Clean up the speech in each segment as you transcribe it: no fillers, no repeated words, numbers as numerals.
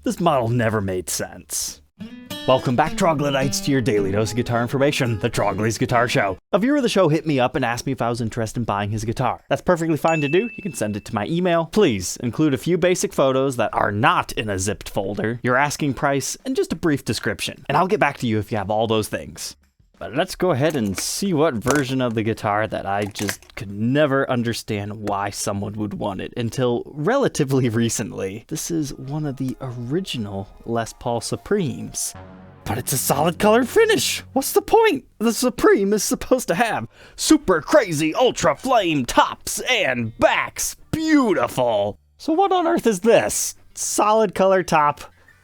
This model never made sense. Welcome back, Troglodytes, to your daily dose of guitar information, the Trogly's Guitar Show. A viewer of the show hit me up and asked me if I was interested in buying his guitar. That's perfectly fine to do. You can send it to my email. Please include a few basic photos that are not in a zipped folder, your asking price, and just a brief description. And I'll get back to you if you have all those things. But let's go ahead and see what version of the guitar that I just could never understand why someone would want it until relatively recently. This is one of the original Les Paul Supremes. But it's a solid colored finish. What's the point? The Supreme is supposed to have super crazy ultra flame tops and backs. Beautiful. So what on earth is this? Solid colored top,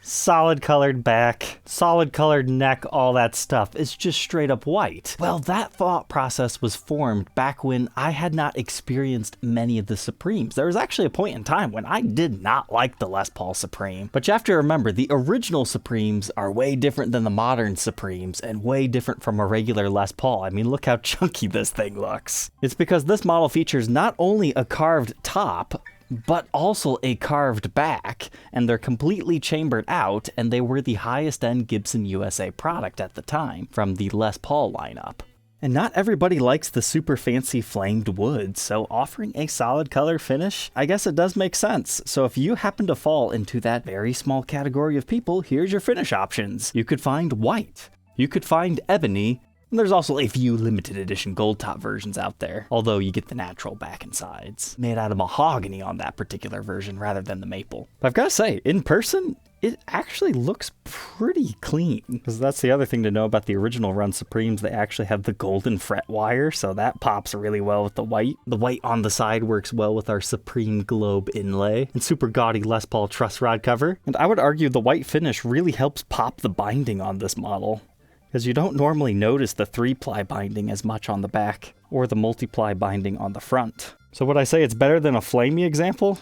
solid colored back, solid colored neck, all that stuff. It's just straight up white. Well, that thought process was formed back when I had not experienced many of the Supremes. There was actually a point in time when I did not like the Les Paul Supreme. But you have to remember, the original Supremes are way different than the modern Supremes and way different from a regular Les Paul. I mean, look how chunky this thing looks. It's because this model features not only a carved top, but also a carved back, and they're completely chambered out, and they were the highest end Gibson USA product at the time from the Les Paul lineup. And not everybody likes the super fancy flamed wood, so offering a solid color finish, I guess it does make sense. So if you happen to fall into that very small category of people, here's your finish options. You could find white, you could find ebony, and there's also a few limited edition gold top versions out there, although you get the natural back and sides, made out of mahogany on that particular version rather than the maple. But I've got to say, in person, it actually looks pretty clean. Because that's the other thing to know about the original run Supremes, they actually have the golden fret wire, so that pops really well with the white. The white on the side works well with our Supreme Globe inlay, and super gaudy Les Paul truss rod cover. And I would argue the white finish really helps pop the binding on this model, because you don't normally notice the 3-ply binding as much on the back, or the multi-ply binding on the front. So would I say it's better than a flamey example?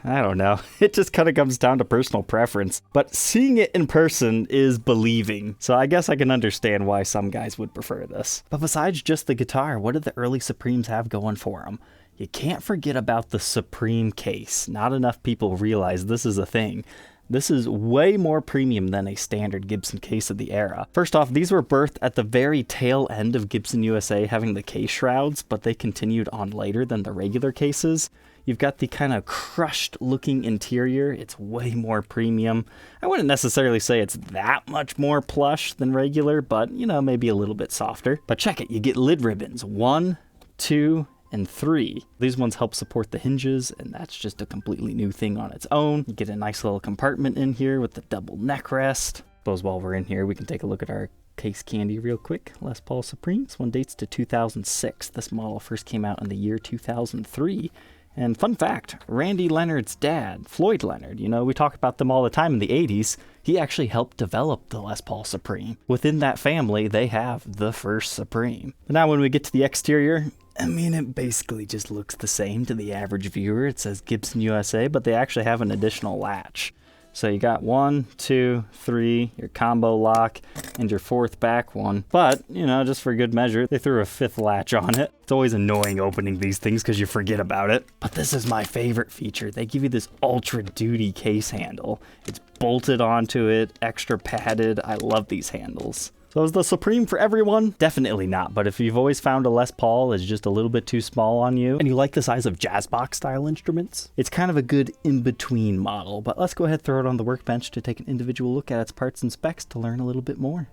I don't know. It just kind of comes down to personal preference. But seeing it in person is believing, so I guess I can understand why some guys would prefer this. But besides just the guitar, what did the early Supremes have going for them? You can't forget about the Supreme case. Not enough people realize this is a thing. This is way more premium than a standard Gibson case of the era. First off, these were birthed at the very tail end of Gibson USA having the case shrouds, but they continued on later than the regular cases. You've got the kind of crushed looking interior. It's way more premium. I wouldn't necessarily say it's that much more plush than regular, but you know, maybe a little bit softer. But check it, you get lid ribbons, 1, 2, and 3. These ones help support the hinges, and that's just a completely new thing on its own. You get a nice little compartment in here with the double neck rest. Suppose while we're in here, we can take a look at our case candy real quick. Les Paul Supreme. This one dates to 2006. This model first came out in the year 2003. And fun fact, Randy Leonard's dad, Floyd Leonard, you know, we talk about them all the time in the 80s. He actually helped develop the Les Paul Supreme. Within that family, they have the first Supreme. But now when we get to the exterior, I mean, it basically just looks the same to the average viewer. It says Gibson USA, but they actually have an additional latch. So you got 1, 2, 3, your combo lock, and your 4th back one. But, you know, just for good measure, they threw a 5th latch on it. It's always annoying opening these things because you forget about it. But this is my favorite feature. They give you this Ultra Duty case handle. It's bolted onto it, extra padded. I love these handles. So is the Supreme for everyone? Definitely not, but if you've always found a Les Paul is just a little bit too small on you, and you like the size of jazz box style instruments, it's kind of a good in-between model. But let's go ahead and throw it on the workbench to take an individual look at its parts and specs to learn a little bit more.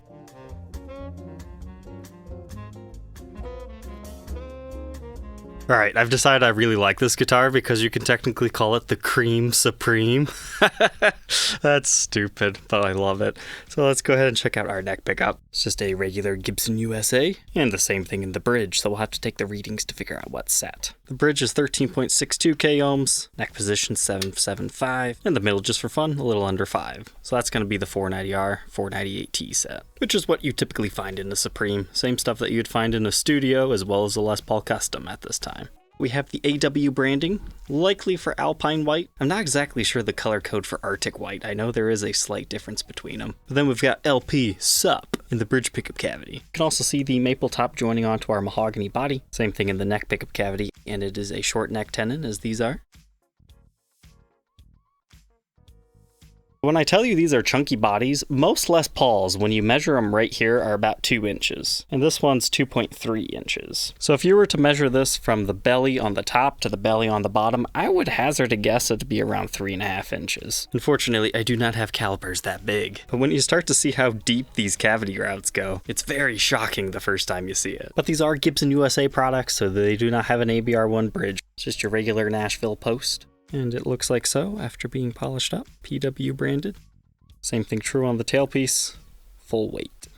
Alright, I've decided I really like this guitar because you can technically call it the Cream Supreme. That's stupid, but I love it. So let's go ahead and check out our neck pickup. It's just a regular Gibson USA, and the same thing in the bridge, so we'll have to take the readings to figure out what's set. The bridge is 13.62 k ohms, neck position 775, and the middle, just for fun, a little under 5. So that's going to be the 490R, 498T set, which is what you typically find in a Supreme. Same stuff that you'd find in a studio as well as a Les Paul Custom at this time. We have the AW branding, likely for Alpine White. I'm not exactly sure the color code for Arctic White. I know there is a slight difference between them. But then we've got LP Sup in the bridge pickup cavity. You can also see the maple top joining onto our mahogany body. Same thing in the neck pickup cavity, and it is a short neck tenon as these are. When I tell you these are chunky bodies, most Les Pauls, when you measure them right here, are about 2 inches. And this one's 2.3 inches. So if you were to measure this from the belly on the top to the belly on the bottom, I would hazard a guess it'd be around 3.5 inches. Unfortunately, I do not have calipers that big. But when you start to see how deep these cavity routes go, it's very shocking the first time you see it. But these are Gibson USA products, so they do not have an ABR1 bridge. It's just your regular Nashville post. And it looks like so after being polished up, PW branded. Same thing true on the tailpiece, full weight.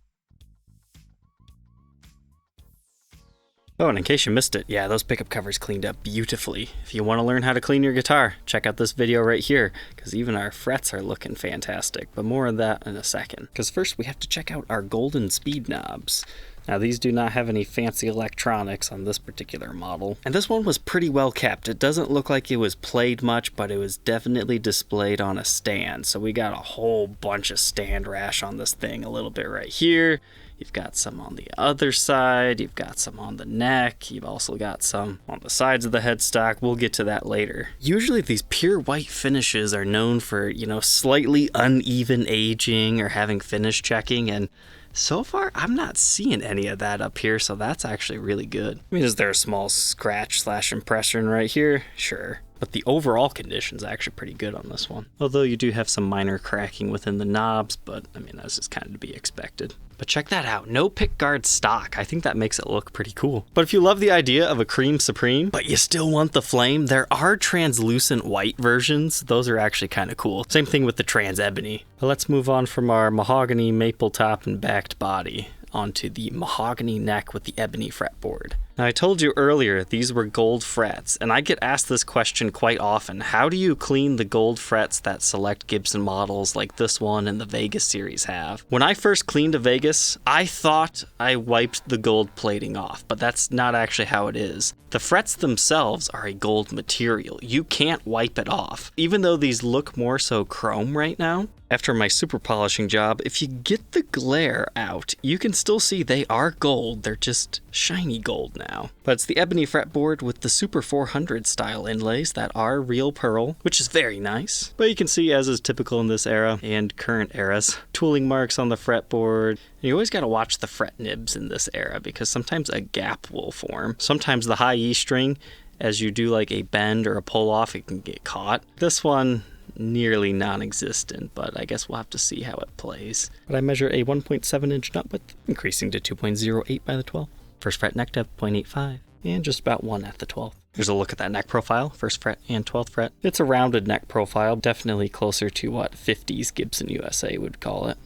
Oh, and in case you missed it, yeah, those pickup covers cleaned up beautifully. If you want to learn how to clean your guitar, check out this video right here, because even our frets are looking fantastic, but more of that in a second. Because first we have to check out our golden speed knobs. Now these do not have any fancy electronics on this particular model. And this one was pretty well kept. It doesn't look like it was played much, but it was definitely displayed on a stand. So we got a whole bunch of stand rash on this thing. A little bit right here. You've got some on the other side. You've got some on the neck. You've also got some on the sides of the headstock. We'll get to that later. Usually these pure white finishes are known for, slightly uneven aging or having finish checking, and so far, I'm not seeing any of that up here, so that's actually really good. I mean, is there a small scratch/impression right here? Sure. But the overall condition is actually pretty good on this one. Although you do have some minor cracking within the knobs, but I mean, that's just kind of to be expected. But check that out, no pick guard stock. I think that makes it look pretty cool. But if you love the idea of a cream supreme, but you still want the flame, there are translucent white versions. Those are actually kind of cool. Same thing with the trans ebony. But let's move on from our mahogany maple top and backed body onto the mahogany neck with the ebony fretboard. Now, I told you earlier these were gold frets, and I get asked this question quite often. How do you clean the gold frets that select Gibson models like this one and the Vegas series have? When I first cleaned a Vegas, I thought I wiped the gold plating off, but that's not actually how it is. The frets themselves are a gold material. You can't wipe it off. Even though these look more so chrome right now, after my super polishing job, if you get the glare out, you can still see they are gold. They're just shiny gold now. But it's the ebony fretboard with the Super 400 style inlays that are real pearl, which is very nice. But you can see, as is typical in this era and current eras, tooling marks on the fretboard. And you always got to watch the fret nibs in this era because sometimes a gap will form. Sometimes the high E string, as you do like a bend or a pull off, it can get caught. This one, nearly non-existent, but I guess we'll have to see how it plays. But I measure a 1.7 inch nut width, increasing to 2.08 by the 12th. First fret neck depth 0.85, and just about 1 at the 12th. Here's a look at that neck profile, first fret and 12th fret. It's a rounded neck profile, definitely closer to what 50s Gibson USA would call it.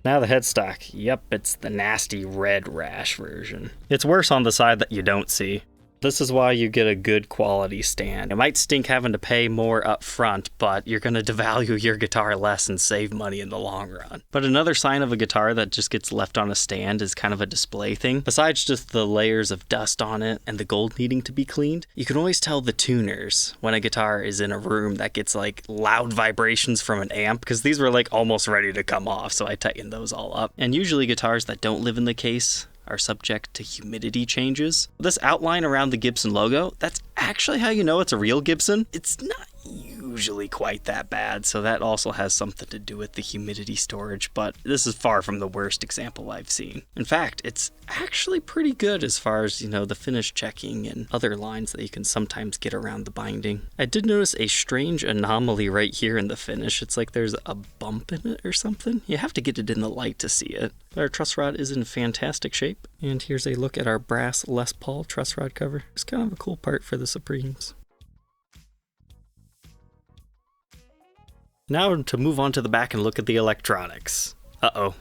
Now the headstock. Yep, it's the nasty red rash version. It's worse on the side that you don't see. This is why you get a good quality stand. It might stink having to pay more up front, but you're going to devalue your guitar less and save money in the long run. But another sign of a guitar that just gets left on a stand is kind of a display thing. Besides just the layers of dust on it and the gold needing to be cleaned, you can always tell the tuners when a guitar is in a room that gets like loud vibrations from an amp, because these were like almost ready to come off, so I tightened those all up. And usually guitars that don't live in the case are subject to humidity changes. This outline around the Gibson logo, that's actually how you know it's a real Gibson. It's not usually quite that bad, so that also has something to do with the humidity storage, but this is far from the worst example I've seen. In fact, it's actually pretty good as far as, the finish checking and other lines that you can sometimes get around the binding. I did notice a strange anomaly right here in the finish. It's like there's a bump in it or something. You have to get it in the light to see it. But our truss rod is in fantastic shape. And here's a look at our brass Les Paul truss rod cover. It's kind of a cool part for the Supremes. Now to move on to the back and look at the electronics. Uh-oh.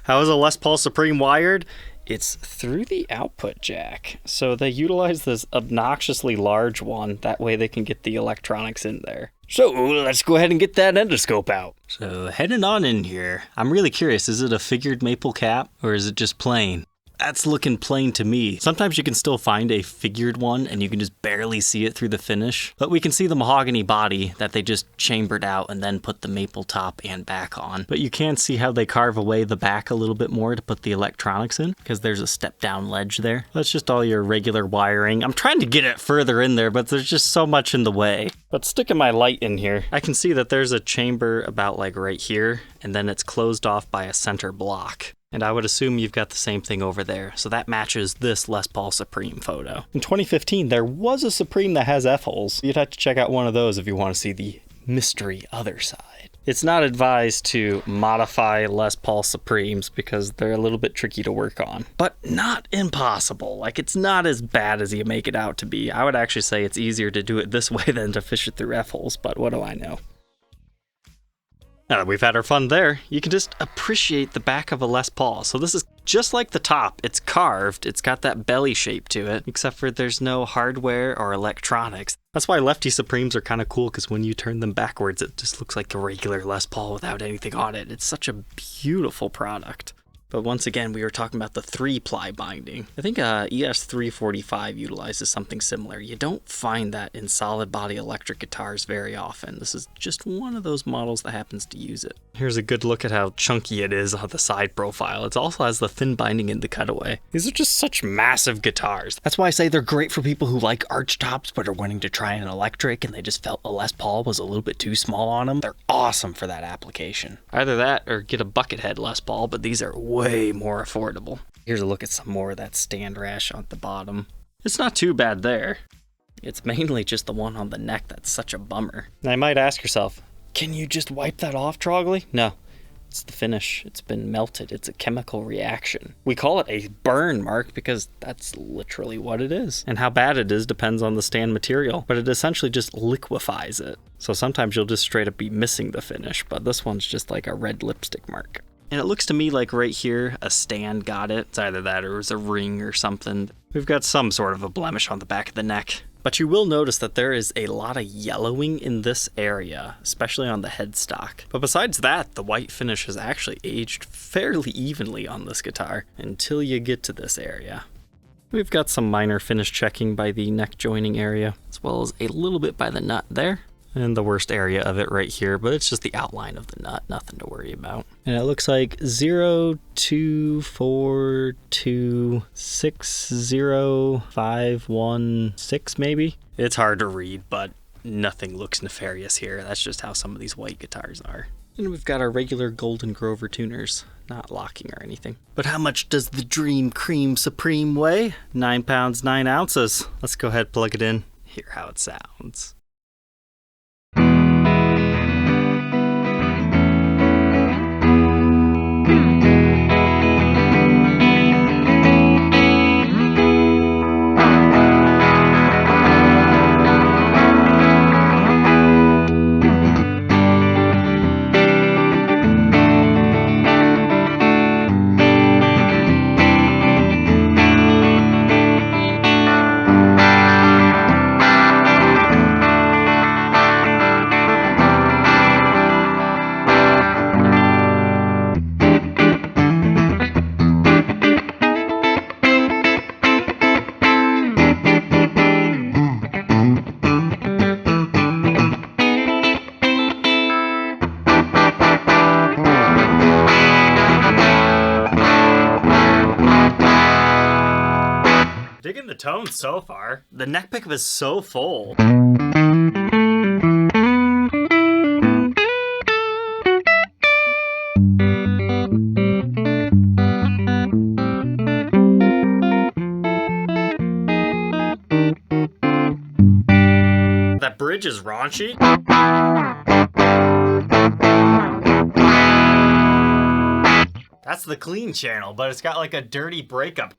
How is a Les Paul Supreme wired? It's through the output jack. So they utilize this obnoxiously large one. That way they can get the electronics in there. So let's go ahead and get that endoscope out. So heading on in here, I'm really curious, is it a figured maple cap or is it just plain? That's looking plain to me. Sometimes you can still find a figured one and you can just barely see it through the finish. But we can see the mahogany body that they just chambered out and then put the maple top and back on. But you can see how they carve away the back a little bit more to put the electronics in, because there's a step down ledge there. That's just all your regular wiring. I'm trying to get it further in there, but there's just so much in the way. But sticking my light in here, I can see that there's a chamber about like right here, and then it's closed off by a center block. And I would assume you've got the same thing over there. So that matches this Les Paul Supreme photo. In 2015, there was a Supreme that has F-holes. You'd have to check out one of those if you want to see the mystery other side. It's not advised to modify Les Paul Supremes because they're a little bit tricky to work on. But not impossible. Like, it's not as bad as you make it out to be. I would actually say it's easier to do it this way than to fish it through F-holes, but what do I know? Now that we've had our fun there, you can just appreciate the back of a Les Paul. So this is just like the top. It's carved, it's got that belly shape to it, except for there's no hardware or electronics. That's why lefty Supremes are kind of cool, because when you turn them backwards, it just looks like a regular Les Paul without anything on it. It's such a beautiful product. But once again, we were talking about the 3-ply binding. I think ES345 utilizes something similar. You don't find that in solid body electric guitars very often. This is just one of those models that happens to use it. Here's a good look at how chunky it is on the side profile. It also has the thin binding in the cutaway. These are just such massive guitars. That's why I say they're great for people who like arch tops but are wanting to try an electric and they just felt a Les Paul was a little bit too small on them. They're awesome for that application. Either that or get a bucket head Les Paul, but these are way more affordable. Here's a look at some more of that stand rash on the bottom. It's not too bad there. It's mainly just the one on the neck that's such a bummer. Now you might ask yourself, can you just wipe that off, Trogly? No, it's the finish. It's been melted. It's a chemical reaction. We call it a burn mark because that's literally what it is. And how bad it is depends on the stand material, but it essentially just liquefies it. So sometimes you'll just straight up be missing the finish, but this one's just like a red lipstick mark. And it looks to me like right here, a stand got it. It's either that or it was a ring or something. We've got some sort of a blemish on the back of the neck. But you will notice that there is a lot of yellowing in this area, especially on the headstock. But besides that, the white finish has actually aged fairly evenly on this guitar until you get to this area. We've got some minor finish checking by the neck joining area, as well as a little bit by the nut there. And the worst area of it right here, but it's just the outline of the nut, nothing to worry about. And it looks like 024260516 maybe? It's hard to read, but nothing looks nefarious here. That's just how some of these white guitars are. And we've got our regular Golden Grover tuners, not locking or anything. But how much does the Dream Cream Supreme weigh? 9 pounds, 9 ounces. Let's go ahead, plug it in, hear how it sounds. Digging the tone so far. The neck pickup is so full. That bridge is raunchy. That's the clean channel, but it's got like a dirty breakup.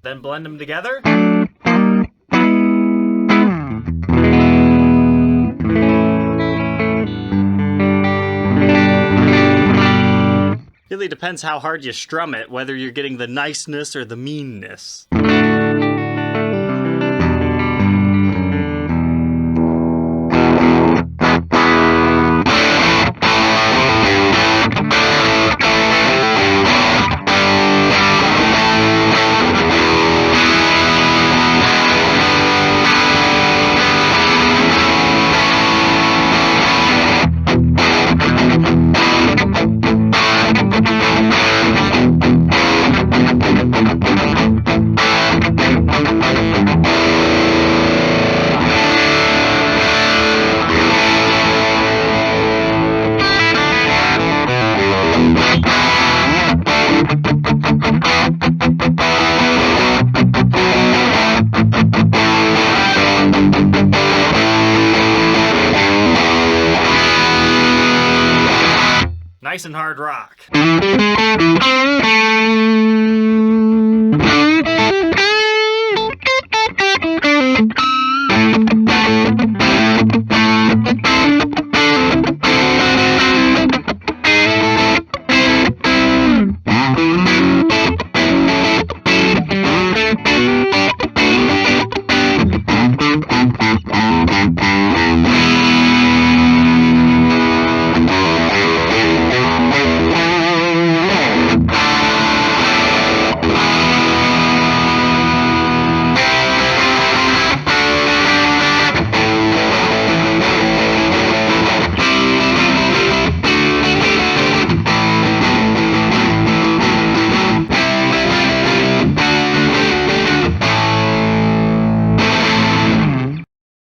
Then blend them together. Really depends how hard you strum it, whether you're getting the niceness or the meanness. nice and hard rock.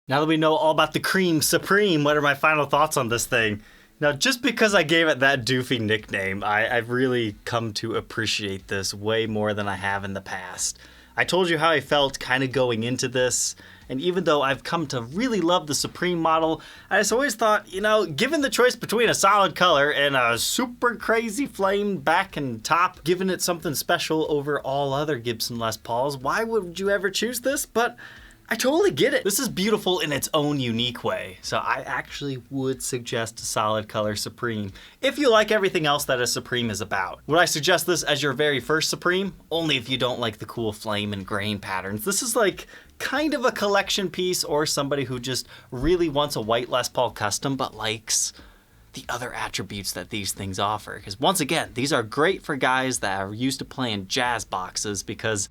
Now that we know all about the Cream Supreme, what are my final thoughts on this thing? Now, just because I gave it that doofy nickname, I've really come to appreciate this way more than I have in the past. I told you how I felt kind of going into this, and even though I've come to really love the Supreme model, I just always thought, you know, given the choice between a solid color and a super crazy flame back and top, giving it something special over all other Gibson Les Pauls, why would you ever choose this? But I totally get it. This is beautiful in its own unique way, so I actually would suggest a solid color Supreme if you like everything else that a Supreme is about. Would I suggest this as your very first Supreme? Only if you don't like the cool flame and grain patterns. This is like kind of a collection piece, or somebody who just really wants a white Les Paul custom but likes the other attributes that these things offer. Because once again, these are great for guys that are used to playing jazz boxes, because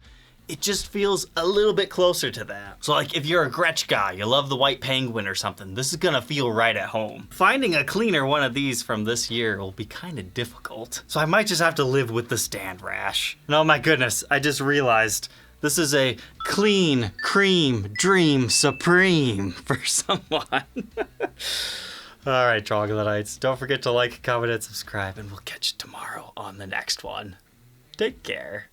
it just feels a little bit closer to that. So like if you're a Gretsch guy, you love the White Penguin or something, this is gonna feel right at home. Finding a cleaner one of these from this year will be kind of difficult. So I might just have to live with the stand rash. And oh my goodness, I just realized this is a clean cream dream Supreme for someone. All right, troglodytes, don't forget to like, comment, and subscribe, and we'll catch you tomorrow on the next one. Take care.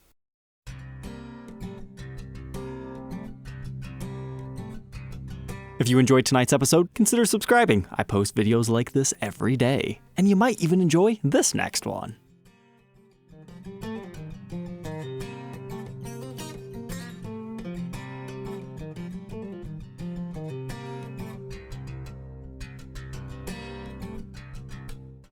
If you enjoyed tonight's episode, consider subscribing. I post videos like this every day. And you might even enjoy this next one.